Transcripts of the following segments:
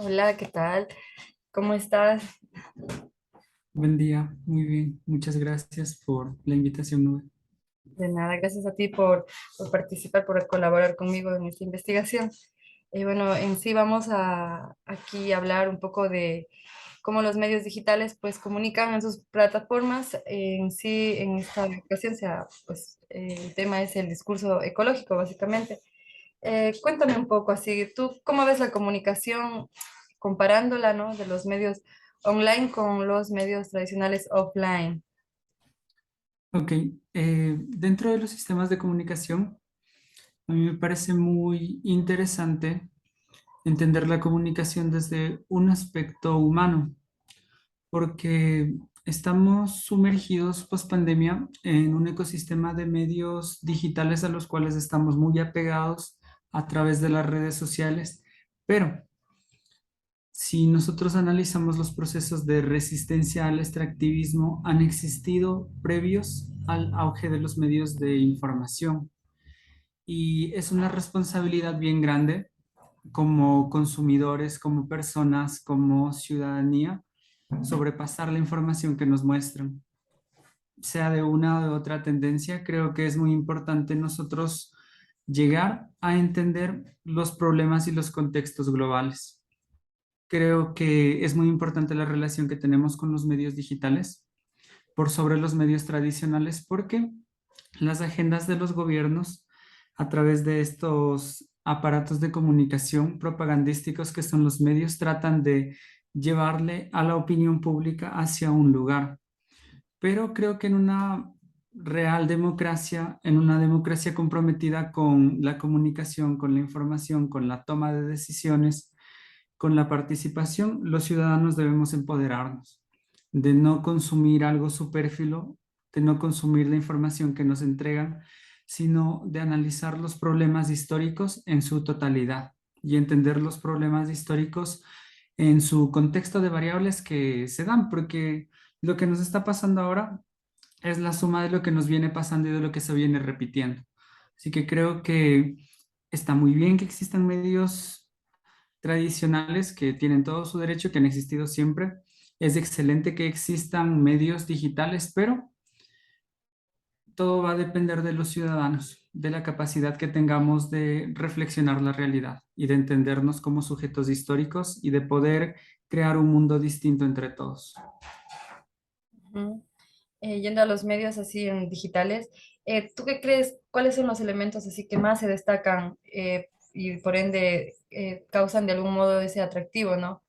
Hola, ¿qué tal? ¿Cómo estás? Buen día, muy bien. Muchas gracias por la invitación, Nube. De nada, gracias a ti por participar, por colaborar conmigo en esta investigación. Bueno, en sí vamos a aquí hablar un poco de cómo los medios digitales pues comunican en sus plataformas. En sí, en esta ocasión, pues el tema es el discurso ecológico, básicamente. Cuéntame un poco así, ¿tú cómo ves la comunicación comparándola, ¿no? De los medios online con los medios tradicionales offline? Ok, dentro de los sistemas de comunicación, a mí me parece muy interesante entender la comunicación desde un aspecto humano, porque estamos sumergidos post pandemia en un ecosistema de medios digitales a los cuales estamos muy apegados a través de las redes sociales, pero si nosotros analizamos los procesos de resistencia al extractivismo, han existido previos al auge de los medios de información y es una responsabilidad bien grande como consumidores, como personas, como ciudadanía, sobrepasar la información que nos muestran. Sea de una o de otra tendencia, creo que es muy importante nosotros llegar a entender los problemas y los contextos globales. Creo que es muy importante la relación que tenemos con los medios digitales por sobre los medios tradicionales porque las agendas de los gobiernos a través de estos aparatos de comunicación propagandísticos que son los medios tratan de llevarle a la opinión pública hacia un lugar. Pero creo que en una real democracia, en una democracia comprometida con la comunicación, con la información, con la toma de decisiones, con la participación, los ciudadanos debemos empoderarnos de no consumir algo superfluo, de no consumir la información que nos entregan, sino de analizar los problemas históricos en su totalidad y entender los problemas históricos en su contexto de variables que se dan, porque lo que nos está pasando ahora es la suma de lo que nos viene pasando y de lo que se viene repitiendo. Así que creo que está muy bien que existan medios tradicionales que tienen todo su derecho, que han existido siempre. Es excelente que existan medios digitales, pero todo va a depender de los ciudadanos, de la capacidad que tengamos de reflexionar la realidad y de entendernos como sujetos históricos y de poder crear un mundo distinto entre todos. Ujú. Yendo a los medios así en digitales, ¿tú qué crees? ¿Cuáles son los elementos así que más se destacan y por ende causan de algún modo ese atractivo, ¿no?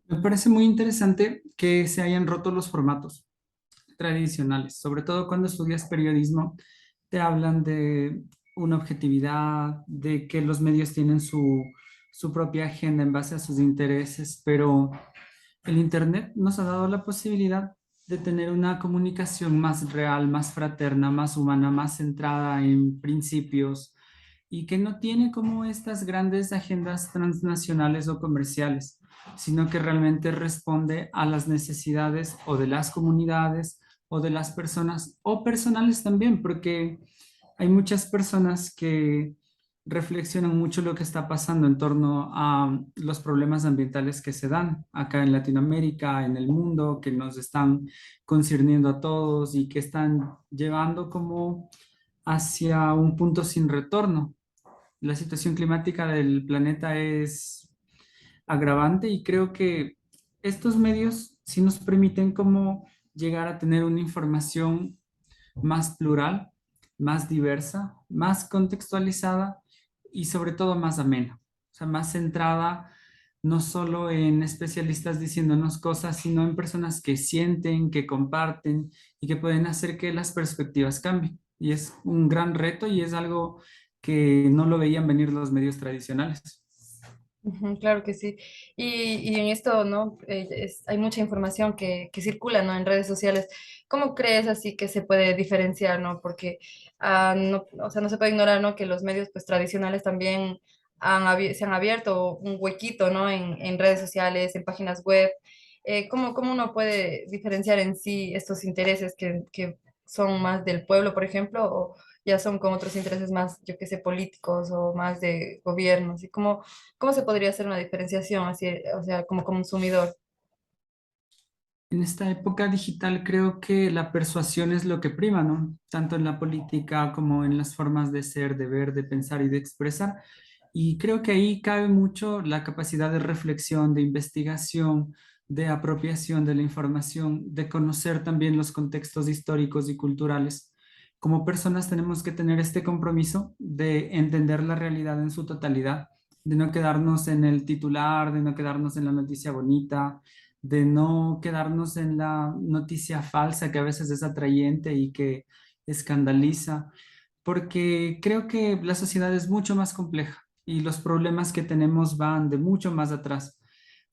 Me parece muy interesante que se hayan roto los formatos tradicionales, sobre todo cuando estudias periodismo, te hablan de una objetividad, de que los medios tienen su propia agenda en base a sus intereses, pero el Internet nos ha dado la posibilidad de tener una comunicación más real, más fraterna, más humana, más centrada en principios y que no tiene como estas grandes agendas transnacionales o comerciales, sino que realmente responde a las necesidades o de las comunidades o de las personas o personales también, porque hay muchas personas que reflexionan mucho lo que está pasando en torno a los problemas ambientales que se dan acá en Latinoamérica, en el mundo, que nos están concerniendo a todos y que están llevando como hacia un punto sin retorno. La situación climática del planeta es agravante y creo que estos medios sí nos permiten como llegar a tener una información más plural, más diversa, más contextualizada y sobre todo más amena, o sea, más centrada no solo en especialistas diciéndonos cosas, sino en personas que sienten, que comparten y que pueden hacer que las perspectivas cambien. Y es un gran reto y es algo que no lo veían venir los medios tradicionales. Ujú, claro que sí. Y en esto, ¿no? Hay mucha información que circula, ¿no? En redes sociales. ¿Cómo crees así que se puede diferenciar, ¿no? Porque no, o sea, no se puede ignorar, ¿no? Que los medios pues, tradicionales también se han abierto un huequito, ¿no? En redes sociales, en páginas web. ¿Cómo uno puede diferenciar en sí estos intereses que son más del pueblo, por ejemplo, o ya son con otros intereses más, yo qué sé, políticos o más de gobiernos? ¿Y cómo se podría hacer una diferenciación así, o sea, como consumidor? En esta época digital creo que la persuasión es lo que prima, ¿no? Tanto en la política como en las formas de ser, de ver, de pensar y de expresar. Y creo que ahí cabe mucho la capacidad de reflexión, de investigación, de apropiación de la información, de conocer también los contextos históricos y culturales. Como personas tenemos que tener este compromiso de entender la realidad en su totalidad, de no quedarnos en el titular, de no quedarnos en la noticia bonita, de no quedarnos en la noticia falsa que a veces es atrayente y que escandaliza, porque creo que la sociedad es mucho más compleja y los problemas que tenemos van de mucho más atrás.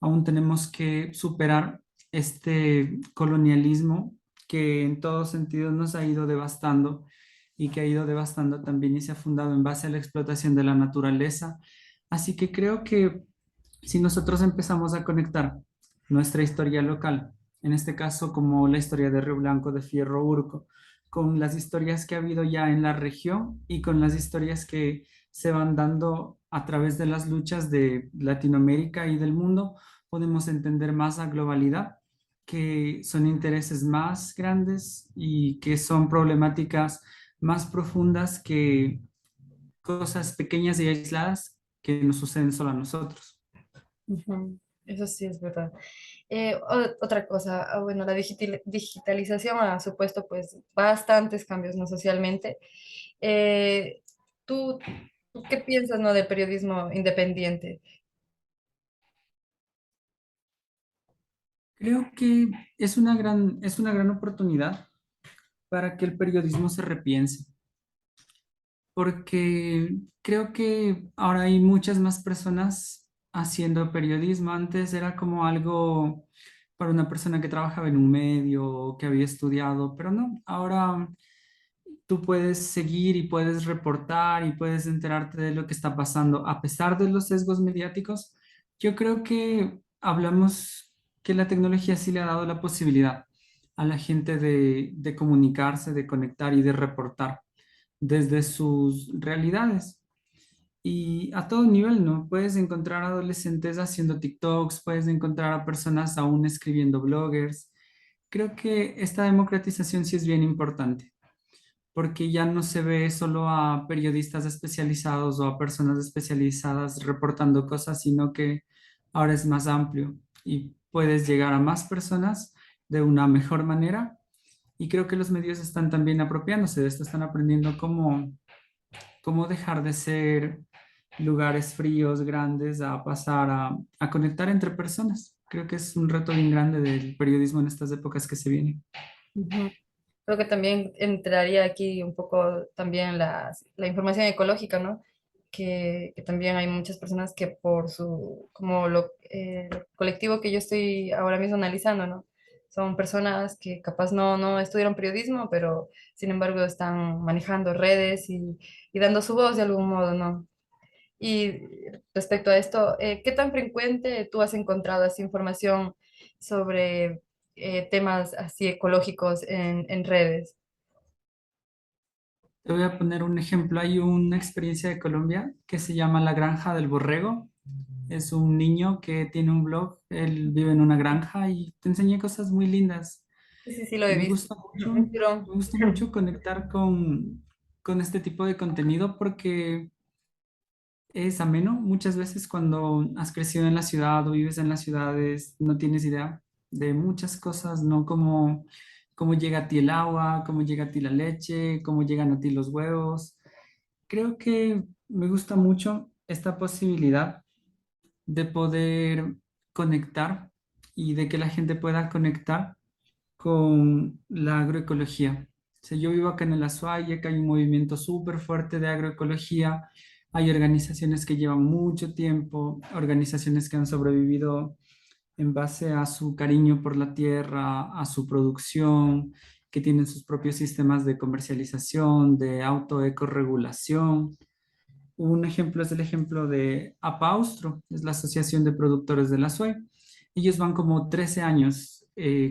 Aún tenemos que superar este colonialismo que en todos sentidos nos ha ido devastando y que ha ido devastando también y se ha fundado en base a la explotación de la naturaleza. Así que creo que si nosotros empezamos a conectar nuestra historia local, en este caso como la historia de Río Blanco, de Fierro Urco, con las historias que ha habido ya en la región y con las historias que se van dando a través de las luchas de Latinoamérica y del mundo, podemos entender más la globalidad, que son intereses más grandes y que son problemáticas más profundas que cosas pequeñas y aisladas que nos suceden solo a nosotros. Ujú. Eso sí es verdad. Otra cosa, bueno, la digitalización ha supuesto pues bastantes cambios, ¿no? Socialmente. Eh, ¿tú, tú qué piensas, ¿no? Del periodismo independiente? Creo que es una gran oportunidad para que el periodismo se repiense, porque creo que ahora hay muchas más personas haciendo periodismo. Antes era como algo para una persona que trabajaba en un medio o que había estudiado, pero no, ahora tú puedes seguir y puedes reportar y puedes enterarte de lo que está pasando. A pesar de los sesgos mediáticos, yo creo que hablamos que la tecnología sí le ha dado la posibilidad a la gente de comunicarse, de conectar y de reportar desde sus realidades. Y a todo nivel, ¿no? Puedes encontrar adolescentes haciendo TikToks, puedes encontrar a personas aún escribiendo bloggers. Creo que esta democratización sí es bien importante porque ya no se ve solo a periodistas especializados o a personas especializadas reportando cosas, sino que ahora es más amplio y puedes llegar a más personas de una mejor manera. Y creo que los medios están también apropiándose de esto, están aprendiendo cómo dejar de ser lugares fríos, grandes, a pasar a conectar entre personas. Creo que es un reto bien grande del periodismo en estas épocas que se vienen. Ujú. Creo que también entraría aquí un poco también la información ecológica, ¿no? Que también hay muchas personas que por como lo colectivo que yo estoy ahora mismo analizando, ¿no? Son personas que capaz no estudiaron periodismo, pero sin embargo están manejando redes y dando su voz de algún modo, ¿no? Y respecto a esto, ¿qué tan frecuente tú has encontrado así información sobre temas así ecológicos en redes? Te voy a poner un ejemplo. Hay una experiencia de Colombia que se llama La Granja del Borrego. Es un niño que tiene un blog, él vive en una granja y te enseña cosas muy lindas. Sí, sí, sí, lo Y he visto. Me me inspiró. gusta mucho conectar con este tipo de contenido porque es ameno. Muchas veces cuando has crecido en la ciudad o vives en las ciudades, no tienes idea de muchas cosas, ¿no? Como cómo llega a ti el agua, cómo llega a ti la leche, cómo llegan a ti los huevos. Creo que me gusta mucho esta posibilidad de poder conectar y de que la gente pueda conectar con la agroecología. O sea, yo vivo acá en el Azuay, acá hay un movimiento súper fuerte de agroecología. Hay organizaciones que llevan mucho tiempo, organizaciones que han sobrevivido en base a su cariño por la tierra, a su producción, que tienen sus propios sistemas de comercialización, de autoecorregulación. Un ejemplo es el ejemplo de APAUSTRO, es la Asociación de Productores de la SUE. Ellos van como 13 años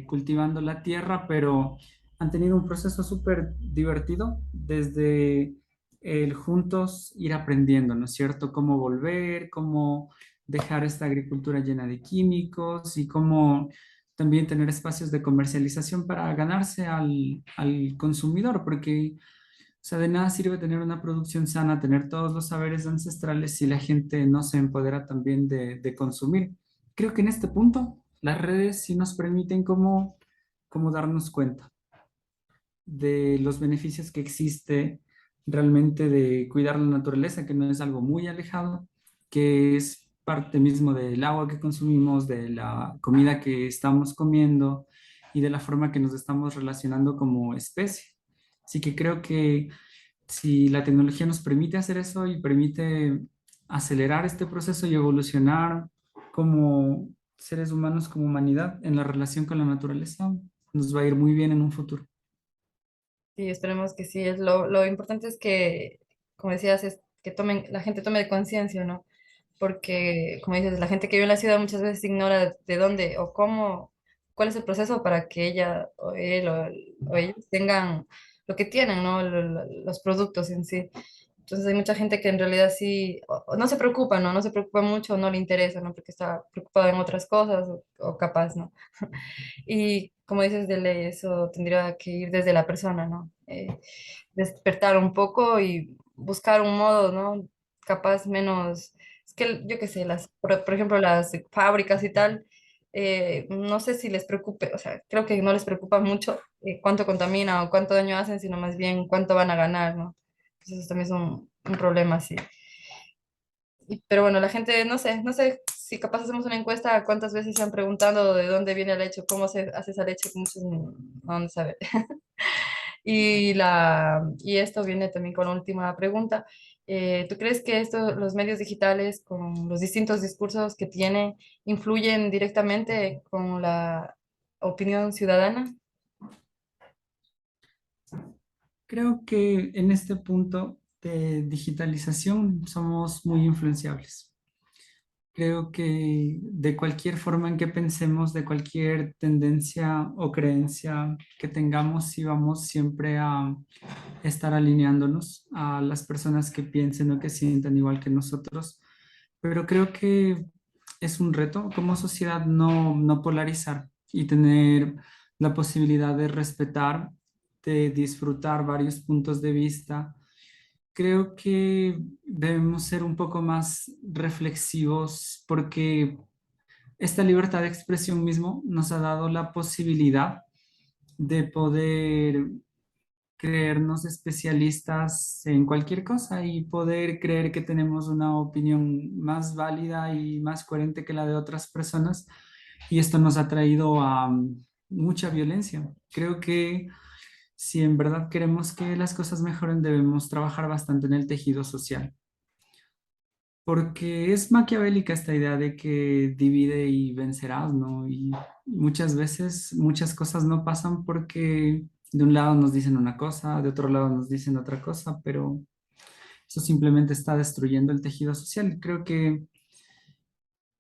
cultivando la tierra, pero han tenido un proceso súper divertido desde el juntos ir aprendiendo, ¿no es cierto? Cómo volver, cómo dejar esta agricultura llena de químicos y cómo también tener espacios de comercialización para ganarse al consumidor, porque, o sea, de nada sirve tener una producción sana, tener todos los saberes ancestrales si la gente no se empodera también de consumir. Creo que en este punto las redes sí nos permiten como darnos cuenta de los beneficios que existe realmente de cuidar la naturaleza, que no es algo muy alejado, que es parte mismo del agua que consumimos, de la comida que estamos comiendo y de la forma que nos estamos relacionando como especie. Así que creo que si la tecnología nos permite hacer eso y permite acelerar este proceso y evolucionar como seres humanos, como humanidad, en la relación con la naturaleza, nos va a ir muy bien en un futuro. Y esperemos que sí. Lo importante es que, como decías, es que la gente tome de conciencia, ¿no? Porque, como dices, la gente que vive en la ciudad muchas veces ignora de dónde o cómo, cuál es el proceso para que ella o él o ellos tengan lo que tienen, ¿no? Los productos en sí. Entonces hay mucha gente que en realidad sí, o no se preocupa, ¿no? No se preocupa mucho, o no le interesa, ¿no? Porque está preocupada en otras cosas o capaz, ¿no? Y como dices de ley, eso tendría que ir desde la persona, ¿no? Despertar un poco y buscar un modo, ¿no? Capaz menos, es que yo qué sé, por ejemplo, las fábricas y tal, no sé si les preocupe, o sea, creo que no les preocupa mucho cuánto contamina o cuánto daño hacen, sino más bien cuánto van a ganar, ¿no? Entonces eso también es un problema, sí. Pero bueno, la gente, no sé si capaz hacemos una encuesta, cuántas veces se han preguntado de dónde viene la leche, cómo se hace esa leche, que muchos no van a saber. Y esto viene también con la última pregunta. ¿Tú crees que los medios digitales, con los distintos discursos que tienen, influyen directamente con la opinión ciudadana? Creo que en este punto de digitalización somos muy influenciables. Creo que de cualquier forma en que pensemos, de cualquier tendencia o creencia que tengamos, sí vamos siempre a estar alineándonos a las personas que piensen o que sientan igual que nosotros. Pero creo que es un reto como sociedad no polarizar y tener la posibilidad de respetar, de disfrutar varios puntos de vista. Creo que debemos ser un poco más reflexivos porque esta libertad de expresión mismo nos ha dado la posibilidad de poder creernos especialistas en cualquier cosa y poder creer que tenemos una opinión más válida y más coherente que la de otras personas. Y esto nos ha traído a mucha violencia. Creo que si en verdad queremos que las cosas mejoren, debemos trabajar bastante en el tejido social. Porque es maquiavélica esta idea de que divide y vencerás, ¿no? Y muchas veces muchas cosas no pasan porque de un lado nos dicen una cosa, de otro lado nos dicen otra cosa, pero eso simplemente está destruyendo el tejido social. Creo que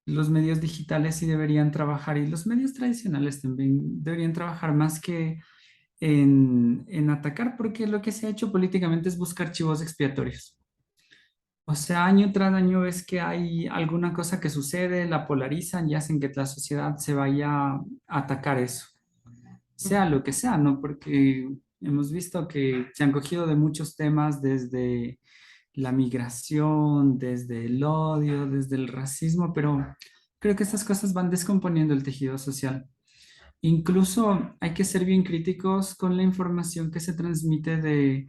los medios digitales sí deberían trabajar y los medios tradicionales también deberían trabajar más que en atacar, porque lo que se ha hecho políticamente es buscar chivos expiatorios. O sea, año tras año ves que hay alguna cosa que sucede, la polarizan y hacen que la sociedad se vaya a atacar eso, sea lo que sea, ¿no? Porque hemos visto que se han cogido de muchos temas desde la migración, desde el odio, desde el racismo, pero creo que estas cosas van descomponiendo el tejido social. Incluso hay que ser bien críticos con la información que se transmite de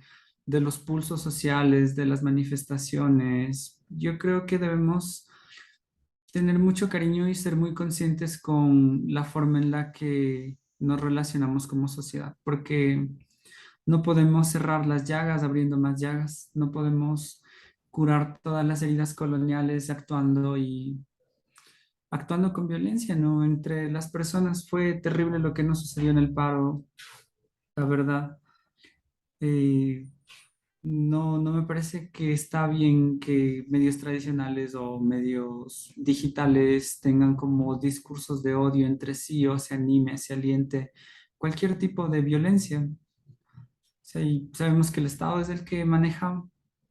los pulsos sociales, de las manifestaciones. Yo creo que debemos tener mucho cariño y ser muy conscientes con la forma en la que nos relacionamos como sociedad, porque no podemos cerrar las llagas abriendo más llagas, no podemos curar todas las heridas coloniales actuando con violencia, ¿no? Entre las personas fue terrible lo que nos sucedió en el paro, la verdad. Eh, no me parece que está bien que medios tradicionales o medios digitales tengan como discursos de odio entre sí o se anime, se aliente cualquier tipo de violencia. O sea, y sabemos que el Estado es el que maneja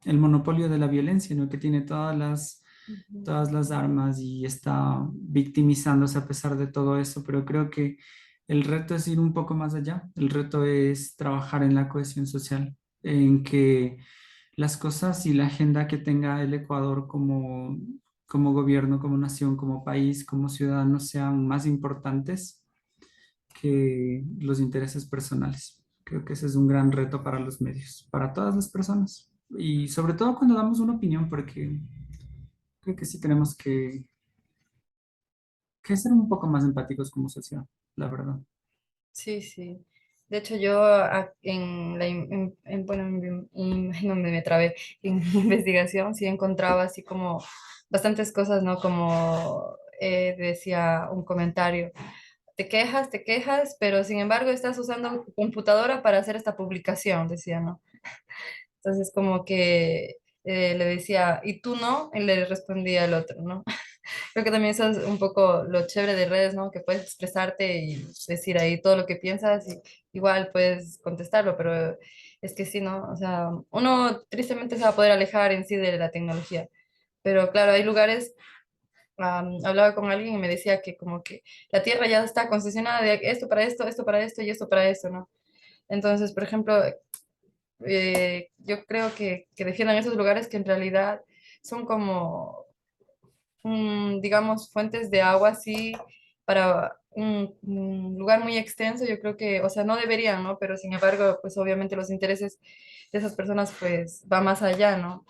el monopolio de la violencia, ¿no? Que tiene Ujú. todas las armas y está victimizándose a pesar de todo eso, pero creo que el reto es ir un poco más allá. El reto es trabajar en la cohesión social, en que las cosas y la agenda que tenga el Ecuador como gobierno, como nación, como país, como ciudadano sean más importantes que los intereses personales. Creo que ese es un gran reto para los medios, para todas las personas. Y sobre todo cuando damos una opinión, porque creo que sí tenemos que ser un poco más empáticos como sociedad, la verdad. Sí, sí. De hecho, yo en la bueno, en donde me trabé en mi investigación, sí encontraba así como bastantes cosas, ¿no? Como decía un comentario, te quejas, pero sin embargo estás usando tu computadora para hacer esta publicación, decía, ¿no? Entonces como que le decía, ¿y tú no? Y le respondía el otro, ¿no? Creo que también eso es un poco lo chévere de redes, ¿no? Que puedes expresarte y decir ahí todo lo que piensas y igual puedes contestarlo, pero es que sí, ¿no? O sea, uno tristemente se va a poder alejar en sí de la tecnología, pero claro, hay lugares, hablaba con alguien y me decía que como que la Tierra ya está concesionada de esto para esto y esto para esto, ¿no? Entonces, por ejemplo, yo creo que defiendan esos lugares que en realidad son como digamos, fuentes de agua así para un lugar muy extenso, yo creo que, o sea, no deberían, ¿no? Pero sin embargo, pues obviamente los intereses de esas personas pues va más allá, ¿no?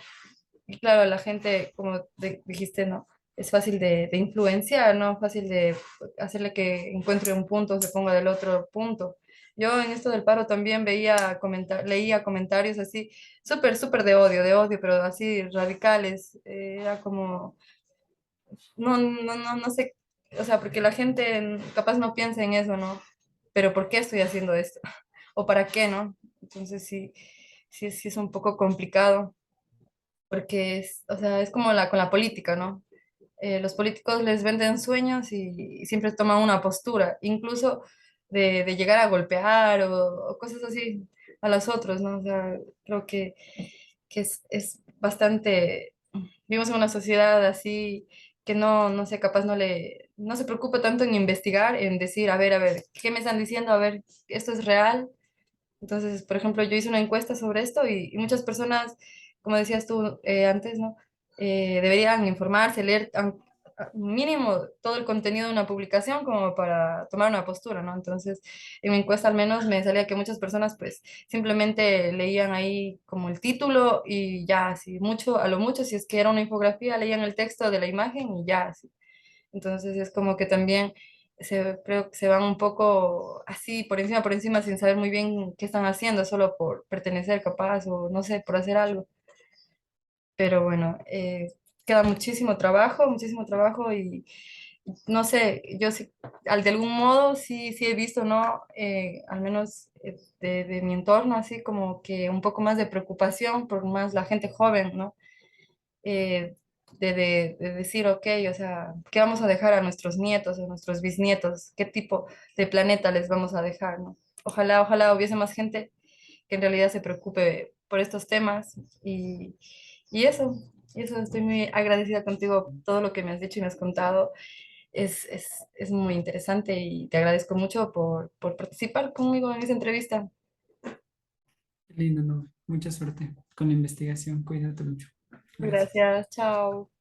Y claro, la gente, como dijiste, ¿no? Es fácil de influenciar, ¿no? Fácil de hacerle que encuentre un punto, se ponga del otro punto. Yo en esto del paro también leía comentarios así, súper de odio, pero así radicales. Era como, no sé, o sea, porque la gente capaz no piensa en eso, ¿no? Pero ¿por qué estoy haciendo esto? ¿O para qué, no? Entonces sí, sí es un poco complicado, porque es, o sea, es como con la política, ¿no? Los políticos les venden sueños y siempre toman una postura, incluso de llegar a golpear o cosas así a los otros, ¿no? O sea, creo que es bastante, vivimos en una sociedad así que no sé, capaz no se preocupa tanto en investigar, en decir, a ver, ¿qué me están diciendo? A ver, ¿esto es real? Entonces, por ejemplo, yo hice una encuesta sobre esto y muchas personas, como decías tú antes, ¿no? Deberían informarse, leer mínimo todo el contenido de una publicación como para tomar una postura, ¿no? Entonces, en mi encuesta al menos me salía que muchas personas pues simplemente leían ahí como el título y ya, así mucho, a lo mucho, si es que era una infografía, leían el texto de la imagen y ya, así. Entonces es como que también creo que se van un poco así por encima, sin saber muy bien qué están haciendo, solo por pertenecer capaz o no sé, por hacer algo. Pero bueno, queda muchísimo trabajo y no sé, yo sí, de algún modo sí he visto, ¿no? Al menos de mi entorno, así como que un poco más de preocupación por más la gente joven, ¿no? De decir, ok, o sea, ¿qué vamos a dejar a nuestros nietos, a nuestros bisnietos? ¿Qué tipo de planeta les vamos a dejar, no? Ojalá hubiese más gente que en realidad se preocupe por estos temas y eso, estoy muy agradecida contigo, todo lo que me has dicho y me has contado es muy interesante y te agradezco mucho por participar conmigo en esa entrevista. Qué lindo, ¿no? Mucha suerte con la investigación. Cuídate mucho. Gracias. Gracias, chao.